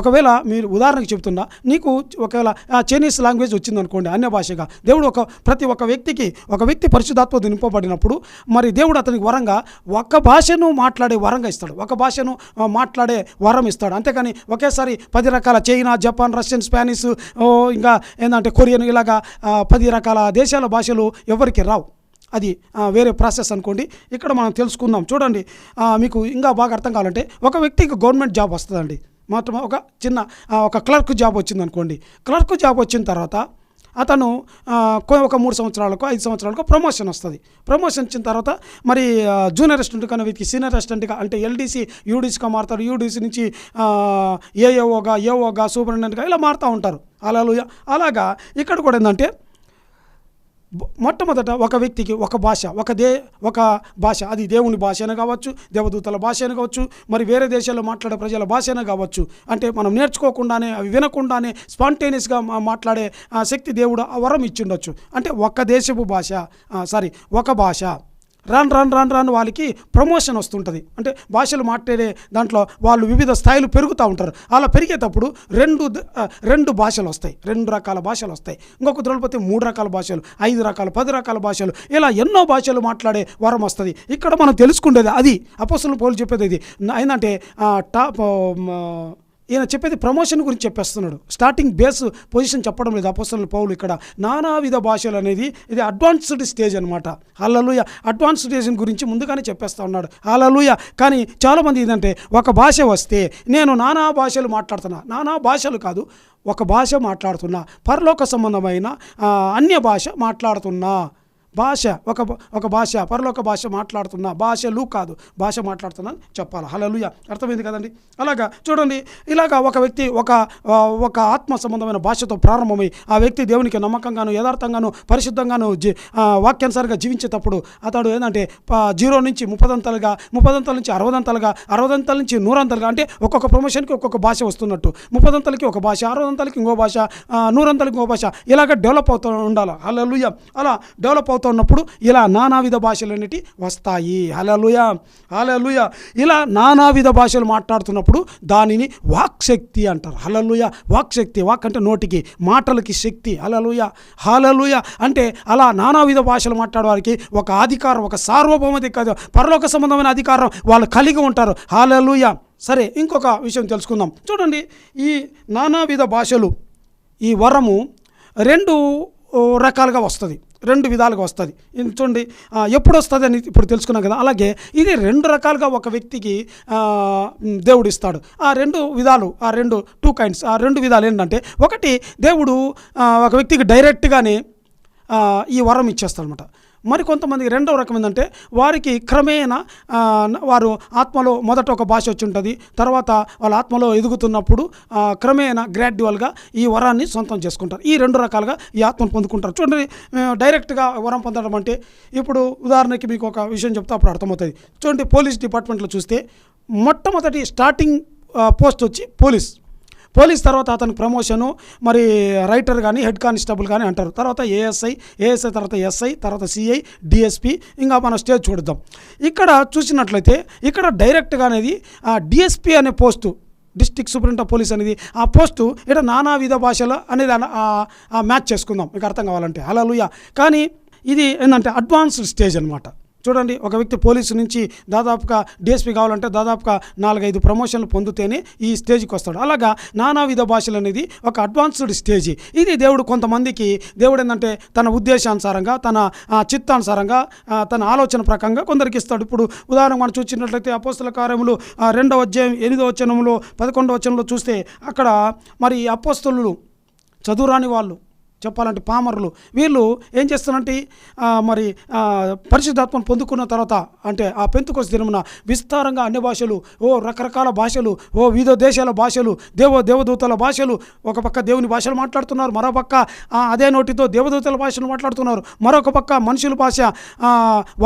ఒకవేళ మీరు ఉదాహరణకు చెప్తున్నా, నీకు ఒకవేళ చైనీస్ లాంగ్వేజ్ వచ్చిందనుకోండి అన్య భాషగా, దేవుడు ప్రతి ఒక్క వ్యక్తి పరిశుద్ధాత్మ నింపబడినప్పుడు మరి దేవుడు అతనికి వరంగా ఒక భాషను మాట్లాడే వరంగా ఇస్తాడు, ఒక భాషను మాట్లాడే వరం ఇస్తాడు. అంతేకాని ఒకేసారి 10 రకాల చైనా, జపాన్, రష్యన్, స్పానిష్, ఇంకా ఏంటంటే కొరియన్, ఇలాగా 10 రకాల దేశాల భాషలు ఎవరికి రావు. అది వేరే ప్రాసెస్ అనుకోండి. ఇక్కడ మనం తెలుసుకుందాం. చూడండి, మీకు ఇంకా బాగా అర్థం కావాలంటే ఒక వ్యక్తికి గవర్నమెంట్ జాబ్ వస్తుందండి. మాత్రం ఒక క్లర్క్ జాబ్ వచ్చిందనుకోండి. క్లర్క్ జాబ్ వచ్చిన తర్వాత అతను ఒక 3 సంవత్సరాలకు 5 సంవత్సరాలకు ప్రమోషన్ వస్తుంది. ప్రమోషన్ వచ్చిన తర్వాత మరి జూనియర్ అసిస్టెంట్ కన్నా వీటికి సీనియర్ అసిస్టెంట్గా అంటే ఎల్డీసీ యూడీసీగా మారుతారు. యూడీసీ నుంచి ఏఓగా సూపరింటెండెంట్గా ఇలా మారుతూ ఉంటారు. అలాగా ఇక్కడ కూడా ఏంటంటే మొట్టమొదట ఒక వ్యక్తికి ఒక భాష, అది దేవుని భాష అయినా కావచ్చు, దేవదూతల భాష అయినా కావచ్చు, మరి వేరే దేశాల్లో మాట్లాడే ప్రజల భాష అయినా కావచ్చు. అంటే మనం నేర్చుకోకుండానే, అవి వినకుండానే స్పాంటేనియస్గా మాట్లాడే శక్తి దేవుడు వరం ఇచ్చిండొచ్చు. అంటే ఒక భాష రాను వాళ్ళకి ప్రమోషన్ వస్తుంటుంది. అంటే భాషలు మాట్లాడే దాంట్లో వాళ్ళు వివిధ స్థాయిలు పెరుగుతూ ఉంటారు. అలా పెరిగేటప్పుడు రెండు భాషలు వస్తాయి, 2 రకాల భాషలు వస్తాయి. ఇంకొక ద్రోణిపోతే 3 రకాల భాషలు, 5 రకాలు, 10 రకాల భాషలు, ఇలా ఎన్నో భాషలు మాట్లాడే వరం వస్తుంది. ఇక్కడ మనం తెలుసుకునేది అది అపోస్తలుల పౌలు చెప్పేది. ఇది ఏంటంటే ఈయన చెప్పేది ప్రమోషన్ గురించి చెప్పేస్తున్నాడు. స్టార్టింగ్ బేస్ పొజిషన్ చెప్పడం లేదు అపోస్తలుల పౌలు. ఇక్కడ నానావిధ భాషలు అనేది ఇది అడ్వాన్స్డ్ స్టేజ్ అనమాట. హల్లెలూయా. అడ్వాన్స్డ్ స్టేజ్ గురించి ముందుగానే చెప్పేస్తూ ఉన్నాడు. హల్లెలూయా. కానీ చాలామంది ఏంటంటే ఒక భాష వస్తే నేను నానా భాషలు మాట్లాడుతున్నా, నానా భాషలు కాదు, ఒక భాష మాట్లాడుతున్నా, పరలోక సంబంధమైన అన్య భాష మాట్లాడుతున్నా. భాష ఒక భాష, పరలోక భాష మాట్లాడుతున్నా, భాషలు కాదు భాష మాట్లాడుతున్నా చెప్పాలి. హల్లెలూయా. అర్థమైంది కదండి. అలాగా చూడండి, ఇలాగా ఒక వ్యక్తి ఒక ఆత్మ సంబంధమైన భాషతో ప్రారంభమై ఆ వ్యక్తి దేవునికి నమ్మకంగాను యథార్థంగాను పరిశుద్ధంగాను వాక్యానుసారంగా జీవించేటప్పుడు అతడు ఏంటంటే 0 నుంచి 30 అంతలుగా, 30 అంతల నుంచి 60 అంతలుగా, 60 అంతల నుంచి 100 అంతలుగా, అంటే ఒక్కొక్క ప్రమోషన్కి ఒక్కొక్క భాష వస్తున్నట్టు 30 అంతలకి ఒక భాష, 60 అంతలకి ఇంకో భాష, 100 అంతలకి ఇంకో భాష, ఇలాగ డెవలప్ అవుతూ ఉండాలి. హల్లెలూయా. అలా డెవలప్ అవుతూ ఉన్నప్పుడు ఇలా నానావిధ భాషలు అనేవి వస్తాయి. హల్లెలూయా, హల్లెలూయా. ఇలా నానావిధ భాషలు మాట్లాడుతున్నప్పుడు దానిని వాక్శక్తి అంటారు. హల్లెలూయా. వాక్శక్తి, వాక్ అంటే నోటికి, మాటలకి శక్తి. హల్లెలూయా, హల్లెలూయా. అంటే అలా నానావిధ భాషలు మాట్లాడే వారికి ఒక అధికారం, ఒక సార్వభౌమత కాదు, పరలోక సంబంధమైన అధికారం వాళ్ళు కలిగి ఉంటారు. హల్లెలూయా. సరే, ఇంకొక విషయం తెలుసుకుందాం. చూడండి, ఈ నానావిధ భాషలు, ఈ వరము 2 రకాలుగా వస్తుంది, 2 విధాలుగా వస్తుంది. చూడండి, ఎప్పుడు వస్తుంది అని ఇప్పుడు తెలుసుకున్నాం కదా. అలాగే ఇది 2 రకాలుగా ఒక వ్యక్తికి దేవుడు ఇస్తాడు. ఆ 2 విధాలు, ఆ 2 కైండ్స్, ఆ 2 విధాలు ఏంటంటే, ఒకటి దేవుడు ఒక వ్యక్తికి డైరెక్ట్గానే ఈ వరం ఇచ్చేస్తాడు అనమాట. మరి కొంతమందికి రెండవ రకం ఏంటంటే, వారికి క్రమేణా వారు ఆత్మలో మొదట ఒక భాష వచ్చి ఉంటుంది, తర్వాత వాళ్ళ ఆత్మలో ఎదుగుతున్నప్పుడు క్రమేణా గ్రాడ్యువల్గా ఈ వరాన్ని సొంతం చేసుకుంటారు. ఈ 2 రకాలుగా ఈ ఆత్మను పొందుకుంటారు. చూడండి, డైరెక్ట్గా వరం పొందడం అంటే, ఇప్పుడు ఉదాహరణకి మీకు ఒక విషయం చెప్తే అప్పుడు అర్థమవుతుంది. చూడండి, పోలీస్ డిపార్ట్మెంట్లో చూస్తే మొట్టమొదటి స్టార్టింగ్ పోస్ట్ వచ్చి పోలీస్ తర్వాత అతనికి ప్రమోషను, మరి రైటర్ కానీ, హెడ్ కానిస్టేబుల్ కానీ అంటారు. తర్వాత ఏఎస్ఐ తర్వాత ఎస్ఐ, తర్వాత సిఐ, డిఎస్పి, ఇంకా మనం స్టేజ్ చూద్దాం. ఇక్కడ చూసినట్లయితే ఇక్కడ డైరెక్ట్గా అనేది డిఎస్పి అనే post, district superintendent of police అనేది ఆ పోస్టు ఇక్కడ నానావిధ భాషలు అనేది మ్యాచ్ చేసుకుందాం మీకు అర్థం కావాలంటే. హల్లెలూయా. కానీ ఇది ఏంటంటే అడ్వాన్స్డ్ స్టేజ్ అనమాట. చూడండి, ఒక వ్యక్తి పోలీసు నుంచి దాదాపుగా డిఎస్పీ కావాలంటే దాదాపుగా 4-5 ప్రమోషన్లు పొందితేనే ఈ స్టేజ్కి వస్తాడు. అలాగా నానావిధ భాషలు అనేది ఒక అడ్వాన్స్డ్ స్టేజ్. ఇది దేవుడు కొంతమందికి, దేవుడు ఏంటంటే తన ఉద్దేశానుసారంగా, తన చిత్తానుసారంగా, తన ఆలోచన ప్రకారంగా కొందరికి ఇస్తాడు. ఇప్పుడు ఉదాహరణ మనం చూసినట్లయితే అపోస్తల కార్యములు 2వ అధ్యాయం 8వ వచనంలో 11వ వచనంలో చూస్తే అక్కడ మరి అపోస్తలులు చదువురాని వాళ్ళు, చెప్పాలంటే పామరులు, వీళ్ళు ఏం చేస్తారంటే మరి పరిశుద్ధాత్మను పొందుకున్న తర్వాత, అంటే ఆ పెంతెకొస్తు దినమున విస్తారంగా అన్ని భాషలు, రకరకాల భాషలు, వివిధ దేశాల భాషలు, దేవదూతల భాషలు, ఒక పక్క దేవుని భాషలు మాట్లాడుతున్నారు, మరో పక్క అదే నోటితో దేవదూతల భాషలు మాట్లాడుతున్నారు, మరొక పక్క మనుషుల భాష,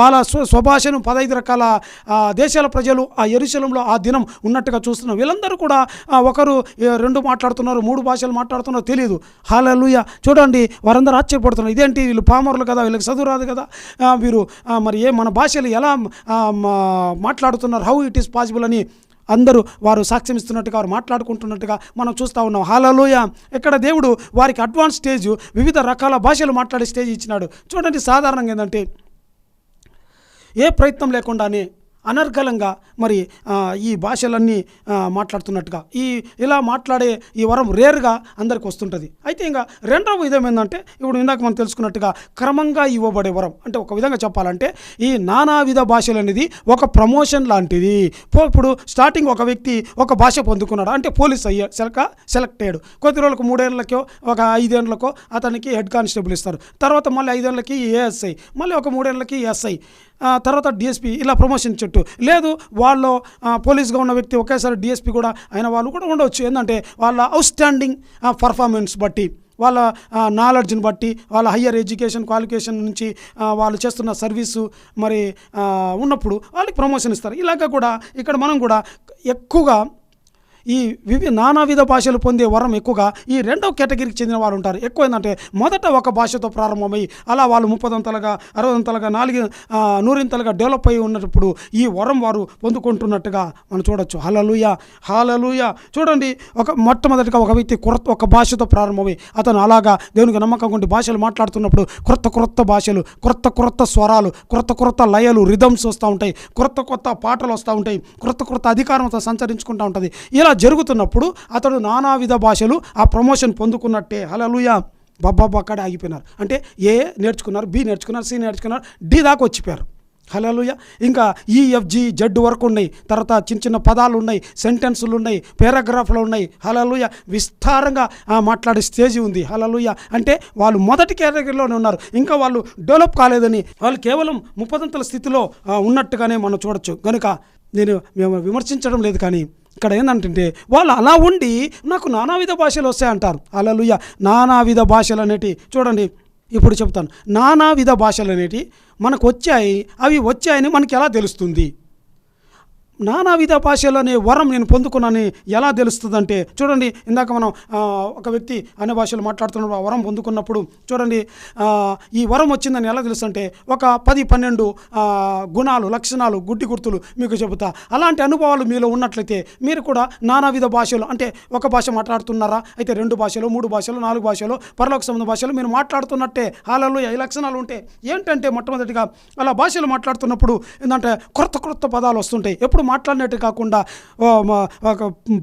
వాళ్ళ స్వభాషను 15 రకాల దేశాల ప్రజలు ఆ యెరూషలేములో ఆ దినం ఉన్నట్టుగా చూస్తున్నారు. వీళ్ళందరూ కూడా ఒకరు 2 మాట్లాడుతున్నారు, 3 భాషలు మాట్లాడుతున్నారు, తెలియదు. హల్లెలూయా. చూడండి, వారందరూ ఆశ్చర్యపడుతున్నారు, ఇదేంటి వీళ్ళు పామరులు కదా, వీళ్ళకి చదువు రాదు కదా, వీరు మరి మన భాషలు ఎలా మాట్లాడుతున్నారు, హౌ ఇట్ ఈస్ పాసిబుల్ అని అందరూ వారు సాక్ష్యం ఇస్తున్నట్టుగా, వారు మాట్లాడుకుంటున్నట్టుగా మనం చూస్తూ ఉన్నాం. హల్లెలూయా. ఇక్కడ దేవుడు వారికి అడ్వాన్స్ స్టేజ్, వివిధ రకాల భాషలు మాట్లాడే స్టేజ్ ఇచ్చినాడు. చూడండి, సాధారణంగా ఏంటంటే ఏ ప్రయత్నం లేకుండానే అనర్గళంగా మరి ఈ భాషలన్నీ మాట్లాడుతున్నట్టుగా ఇలా మాట్లాడే ఈ వరం రేర్గా అందరికి వస్తుంటుంది. అయితే ఇంకా రెండవ విధం ఏంటంటే, ఇప్పుడు ఇందాక మనం తెలుసుకున్నట్టుగా క్రమంగా ఇవ్వబడే వరం. అంటే ఒక విధంగా చెప్పాలంటే ఈ నానావిధ భాషలు అనేది ఒక ప్రమోషన్ లాంటిది. ఇప్పుడు స్టార్టింగ్ ఒక వ్యక్తి ఒక భాష పొందుకున్నాడు అంటే పోలీస్ సెలెక్ట్ అయ్యాడు. కొద్ది రోజులకు 3 ఏళ్ళకో ఒక 5 ఏళ్ళకో అతనికి హెడ్ కానిస్టేబుల్ ఇస్తారు. తర్వాత మళ్ళీ 5 ఏళ్ళకి ఏఎస్ఐ, మళ్ళీ ఒక 3 ఏళ్ళకి ఎస్ఐ, తర్వాత డిఎస్పీ, ఇలా ప్రమోషన్ చెట్టు లేదు. వాళ్ళు పోలీస్గా ఉన్న వ్యక్తి ఒకేసారి డిఎస్పీ కూడా అయిన వాళ్ళు కూడా ఉండవచ్చు. ఏంటంటే వాళ్ళ అవుట్స్టాండింగ్ పర్ఫార్మెన్స్ బట్టి, వాళ్ళ నాలెడ్జ్ని బట్టి, వాళ్ళ హయ్యర్ ఎడ్యుకేషన్ క్వాలిఫికేషన్ నుంచి వాళ్ళు చేస్తున్న సర్వీసు మరి ఉన్నప్పుడు వాళ్ళకి ప్రమోషన్ ఇస్తారు. ఇలాగ కూడా ఇక్కడ మనం కూడా ఎక్కువగా ఈ నానావిధ భాషలు పొందే వరం ఎక్కువగా ఈ రెండవ కేటగిరీకి చెందిన వారు ఉంటారు. ఎక్కువ ఏంటంటే మొదట ఒక భాషతో ప్రారంభమై అలా వాళ్ళు 30 అంతలుగా 60 అంతలుగా 100 అంతలుగా డెవలప్ అయి ఉన్నప్పుడు ఈ వరం వారు పొందుకుంటున్నట్టుగా మనం చూడొచ్చు. హల్లెలూయా, హల్లెలూయా. చూడండి, మొట్టమొదటిగా ఒక వ్యక్తి ఒక భాషతో ప్రారంభమై అతను అలాగా దేవునికి నమ్మకం ఉండి భాషలు మాట్లాడుతున్నప్పుడు క్రొత్త భాషలు, క్రొత్త స్వరాలు, క్రొత్త లయలు, రిథమ్స్ వస్తూ ఉంటాయి, క్రొత్త పాటలు వస్తూ ఉంటాయి, క్రొత్త అధికారంతో సంచరించుకుంటూ ఉంటుంది. ఇలా జరుగుతున్నప్పుడు అతడు నానావిధ భాషలు ఆ ప్రమోషన్ పొందుకున్నట్టే. హల్లెలూయా. అక్కడే ఆగిపోయినారు. అంటే ఏ నేర్చుకున్నారు, బి నేర్చుకున్నారు, సి నేర్చుకున్నారు, డి దాకా వచ్చిపోయారు. హల్లెలూయా. ఇంకా ఈఎఫ్జి జెడ్ వరకు ఉన్నాయి. తర్వాత చిన్న చిన్న పదాలు ఉన్నాయి, సెంటెన్సులు ఉన్నాయి, పారాగ్రాఫ్లు ఉన్నాయి. హల్లెలూయా. విస్తారంగా మాట్లాడే స్టేజ్ ఉంది. హల్లెలూయా. అంటే వాళ్ళు మొదటి కేటగిరీలోనే ఉన్నారు, ఇంకా వాళ్ళు డెవలప్ కాలేదని, వాళ్ళు కేవలం ముప్పదంతల స్థితిలో ఉన్నట్టుగానే మనం చూడొచ్చు. కనుక మేము విమర్శించడం లేదు, కానీ ఇక్కడ ఏంటంటే వాళ్ళు అలా ఉండి నాకు నానావిధ భాషలు వస్తాయంటారు. హల్లెలూయా. నానావిధ భాషలు అనేటి చూడండి, ఇప్పుడు చెప్తాను. నానావిధ భాషలు అనేటి మనకు వచ్చాయి, అవి వచ్చాయని మనకి ఎలా తెలుస్తుంది? నానావిధ భాషలు అనే వరం నేను పొందుకున్నాను ఎలా తెలుస్తుందంటే చూడండి, ఇందాక మనం ఒక వ్యక్తి అనే భాషలు మాట్లాడుతున్నప్పుడు ఆ వరం పొందుకున్నప్పుడు చూడండి, ఈ వరం వచ్చిందని ఎలా తెలుస్తుంటే ఒక 10-12 గుణాలు, లక్షణాలు, గుడ్డి గుర్తులు మీకు చెబుతా. అలాంటి అనుభవాలు మీలో ఉన్నట్లయితే మీరు కూడా నానావిధ భాషలు, అంటే ఒక భాష మాట్లాడుతున్నారా అయితే 2 భాషలు, 3 భాషలు, 4 భాషలు, పరలోక సంబంధ భాషలు మీరు మాట్లాడుతున్నట్టే. హల్లెలూయా. ఈ లక్షణాలు ఉంటే ఏంటంటే మొట్టమొదటిగా అలా భాషలు మాట్లాడుతున్నప్పుడు ఏంటంటే క్రొత్త పదాలు వస్తుంటాయి. ఎప్పుడు మాట్లాడినట్టు కాకుండా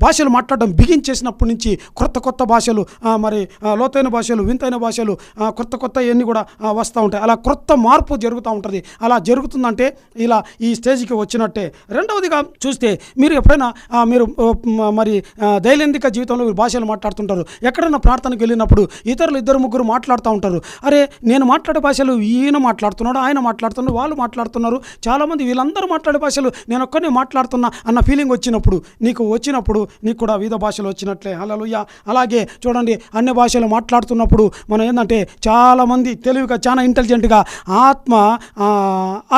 భాషలు మాట్లాడడం బిగించేసినప్పటి నుంచి కొత్త భాషలు, మరి లోతైన భాషలు, వింతైన భాషలు, కొత్త ఇవన్నీ కూడా వస్తూ ఉంటాయి. అలా కొత్త మార్పు జరుగుతూ ఉంటుంది. అలా జరుగుతుందంటే ఇలా ఈ స్టేజ్కి వచ్చినట్టే. రెండవదిగా చూస్తే మీరు ఎప్పుడైనా మీరు మరి దైనందిక జీవితంలో భాషలు మాట్లాడుతుంటారు. ఎక్కడైనా ప్రార్థనకు వెళ్ళినప్పుడు ఇతరులు 2-3 మాట్లాడుతూ ఉంటారు. అరే నేను మాట్లాడే భాషలు ఈయన మాట్లాడుతున్నాడు, ఆయన మాట్లాడుతున్నాడు, వాళ్ళు మాట్లాడుతున్నారు, చాలామంది వీళ్ళందరూ మాట్లాడే భాషలు నేను ఒక్కనే మాట్లాడుతున్నా అన్న ఫీలింగ్ వచ్చినప్పుడు నీకు కూడా వివిధ భాషలు వచ్చినట్లే. హల్లెలూయా. అలాగే చూడండి, అన్ని భాషలు మాట్లాడుతున్నప్పుడు మనం ఏంటంటే చాలామంది తెలివిగా, చాలా ఇంటెలిజెంట్గా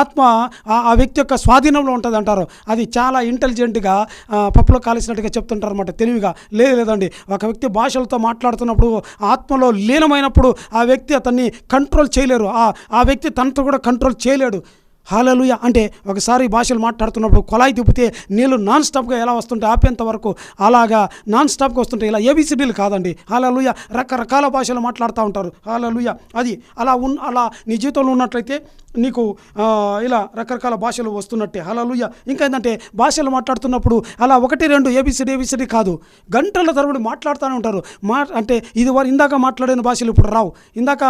ఆత్మ ఆ వ్యక్తి యొక్క స్వాధీనంలో ఉంటుంది అంటారు. అది చాలా ఇంటెలిజెంట్గా పప్పులో కాల్చినట్టుగా చెప్తుంటారు అన్నమాట. తెలివిగా లేదండి. ఒక వ్యక్తి భాషలతో మాట్లాడుతున్నప్పుడు ఆత్మలో లీనమైనప్పుడు ఆ వ్యక్తి అతన్ని కంట్రోల్ చేయలేరు, ఆ వ్యక్తి తనతో కూడా కంట్రోల్ చేయలేడు. హల్లెలూయా. అంటే ఒకసారి భాషలు మాట్లాడుతున్నప్పుడు కొలాయి తిప్పితే నీళ్ళు నాన్ స్టాప్గా ఎలా వస్తుంటాయి ఆపేంత వరకు అలాగా నాన్ స్టాప్గా వస్తుంటాయి. ఇలా ఏబిసిడీలు కాదండి. హల్లెలూయా. రకరకాల భాషలు మాట్లాడుతూ ఉంటారు. హల్లెలూయా. అది అలా నీ జీవితంలో ఉన్నట్లయితే నీకు ఇలా రకరకాల భాషలు వస్తున్నట్టే. హల్లెలూయా. ఇంకా ఏంటంటే భాషలు మాట్లాడుతున్నప్పుడు అలా 1-2 ఏబిసిడి కాదు, గంటల తరబడి మాట్లాడుతూనే ఉంటారు. అంటే ఇందాక మాట్లాడిన భాషలు ఇప్పుడు రావు. ఇందాక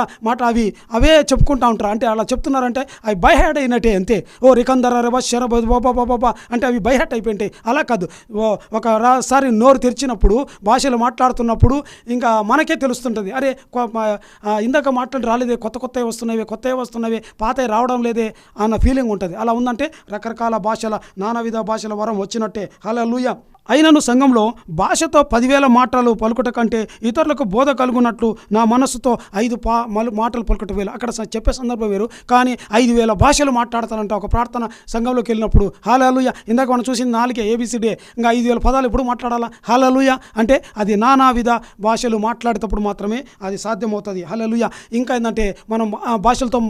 అవే చెప్పుకుంటూ ఉంటారు. అంటే అలా చెప్తున్నారంటే అవి బై హ్యాడ్ అయినట్టే అంతే. ఓ రికందర రబా శరబ బాబా అంటే అవి బై హ్యాట్ అయిపోయింటాయి. అలా కాదు, ఒకసారి నోరు తెరిచినప్పుడు భాషలు మాట్లాడుతున్నప్పుడు ఇంకా మనకే తెలుస్తుంటుంది. అరే ఇందాక మాట్లాడి రాలేదే, కొత్తవి వస్తున్నాయి, పాత రావడం లేదే అన్న ఫీలింగ్ ఉంటుంది. అలా ఉందంటే రకరకాల భాషల, నానావిధ భాషల వరం వచ్చినట్టే. హల్లెలూయా. అయినను సంఘంలో భాషతో 10,000 మాటలు పలుకుట కంటే ఇతరులకు బోధ కలుగునట్లు నా మనస్సుతో 5 మాటలు పలుకుట వేలు. అక్కడ చెప్పే సందర్భం వేరు, కానీ 5,000 భాషలు మాట్లాడతానంట ఒక ప్రార్థన సంఘంలోకి వెళ్ళినప్పుడు. హల్లెలూయా. ఇందాక మనం చూసింది 4 ఏబిసిడే, ఇంకా 5,000 పదాలు ఎప్పుడు మాట్లాడాలా? హల్లెలూయా. అంటే అది నానావిధ భాషలు మాట్లాడేటప్పుడు మాత్రమే అది సాధ్యమవుతుంది. హల్లెలూయా. ఇంకా ఏంటంటే మనం భాషలతో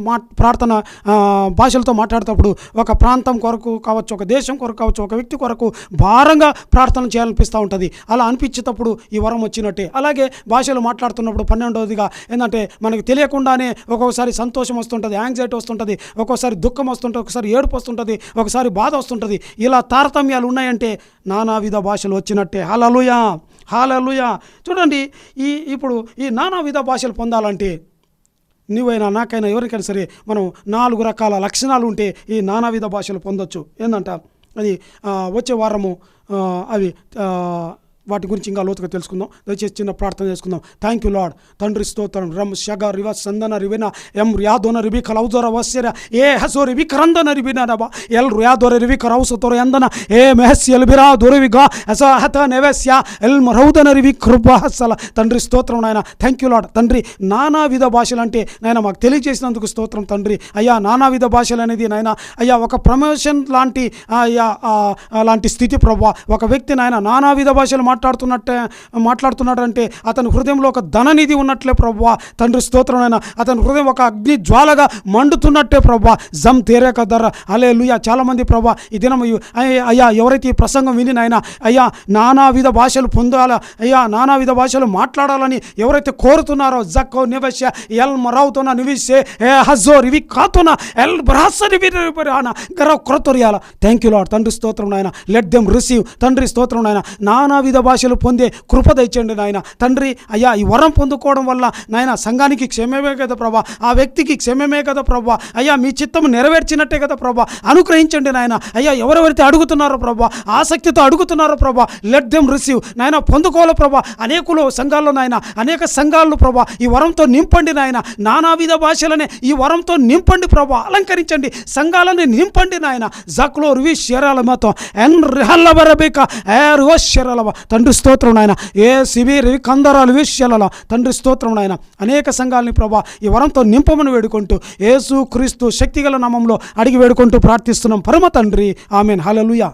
భాషలతో మాట్లాడేటప్పుడు ఒక ప్రాంతం కొరకు కావచ్చు, ఒక దేశం కొరకు కావచ్చు, ఒక వ్యక్తి కొరకు భారంగా ప్రార్థన చేయాలనిపిస్తూ ఉంటుంది. అలా అనిపించేటప్పుడు ఈ వరం వచ్చినట్టే. అలాగే భాషలు మాట్లాడుతున్నప్పుడు 12వదిగా ఏంటంటే మనకు తెలియకుండానే ఒక్కొక్కసారి సంతోషం వస్తుంటుంది, యాంగ్జైటీ వస్తుంటుంది, ఒక్కొక్కసారి దుఃఖం వస్తుంటుంది, ఒకసారి ఏడుపు వస్తుంటుంది, ఒకసారి బాధ వస్తుంటుంది. ఇలా తారతమ్యాలు ఉన్నాయంటే నానావిధ భాషలు వచ్చినట్టే. హల్లెలూయా. హల్లెలూయా. చూడండి, ఇప్పుడు ఈ నానావిధ భాషలు పొందాలంటే నువ్వైనా నాకైనా ఎవరికైనా సరే మనం 4 రకాల లక్షణాలు ఉంటే ఈ నానావిధ భాషలు పొందొచ్చు. ఏంటంట అది వచ్చే వారము అవి వాటి గురించి ఇంకా లోతుగా తెలుసుకుందాం. దయచేసి చిన్న ప్రార్థన చేసుకుందాం. Thank you lord. తండ్రి స్తోత్రం. రమ్ షగ రివ సందన రివిన ఎం ర్యాదోన రివి కలౌజర వస్యర ఏ హసో రివి కరందన రివిన రబ ఎల్ ర్యాదోర రివి కరౌసతోర ఎందన ఏ మెహస్ ఎల్బిరా దొరవిగా అసహత నెవస్య ఎల్ మరౌదన రివి కృప హసల. తండ్రి స్తోత్రం నాయన. Thank you lord. తండ్రి నానావిధ భాషలు అంటే నాయన మాకు తెలియజేసినందుకు స్తోత్రం తండ్రి. అయ్యా నానావిధ భాషలు అనేది నాయన అయ్యా ఒక ప్రమోషన్ లాంటి అలాంటి స్థితి ప్రభా. ఒక వ్యక్తి నాయన నానావిధ భాషలు మాట్లాడుతున్నాడంటే అతని హృదయంలో ఒక ధననిధి ఉన్నట్లే ప్రభువా. తండ్రి స్తోత్రం అయినా అతని హృదయం ఒక అగ్ని జ్వాలగా మండుతున్నట్టే ప్రభువా. జమ్ తేరేక ధర హల్లెలూయా. చాలామంది ప్రభువా ఈ దినం అయ్యా ఎవరైతే ఈ ప్రసంగం విని నాయన అయ్యా నానావిధ భాషలు పొందాలా, అయ్యా నానావిధ భాషలు మాట్లాడాలని ఎవరైతే కోరుతున్నారో జక్కో నివస్య ఎల్ మరావుతోన నివిసే ఏ హజో రివి కాతోన ఎల్ బ్రాస రివి గర క్రొత్తరియాల. Thank you lord. తండ్రి స్తోత్రం నాయన. Let them receive. తండ్రి స్తోత్రం నాయన. నానావిధ భాషలు పొందే కృప దయచేయండి నాయన. తండ్రి అయ్యా, ఈ వరం పొందుకోవడం వల్ల నాయన సంఘానికి క్షేమమే కదా ప్రభా, ఆ వ్యక్తికి క్షేమమే కదా ప్రభా. అయ్యా, మీ చిత్తం నెరవేర్చినట్టే కదా ప్రభా. అనుగ్రహించండి నాయన. అయ్యా, ఎవరెవరైతే అడుగుతున్నారో ప్రభా, ఆసక్తితో అడుగుతున్నారో ప్రభా, లెట్ దెమ్ రిసీవ్ నాయన. పొందుకోవాలి ప్రభా. అనేకులు సంఘాల్లో నాయన, అనేక సంఘాల్లో ప్రభా ఈ వరంతో నింపండి నాయన. నానావిధ భాషలనే ఈ వరంతో నింపండి ప్రభా. అలంకరించండి, సంఘాలని నింపండి నాయన. జక్లో రివి శరాల మాతో ఎన్ రిహల్ల బరబేక ఏరువ శరాలవ తండ్రి స్తోత్రం నాయన. ఏ శిబిరి కందరాలు విషయాల తండ్రి స్తోత్రం నాయన. అనేక సంఘాలని ప్రభా ఈ వరంతో నింపమని వేడుకుంటూ యేసు క్రీస్తు శక్తిగల నామంలో అడిగి వేడుకుంటూ ప్రార్థిస్తున్నాం పరమ తండ్రి. ఆమేన్. హల్లెలూయా.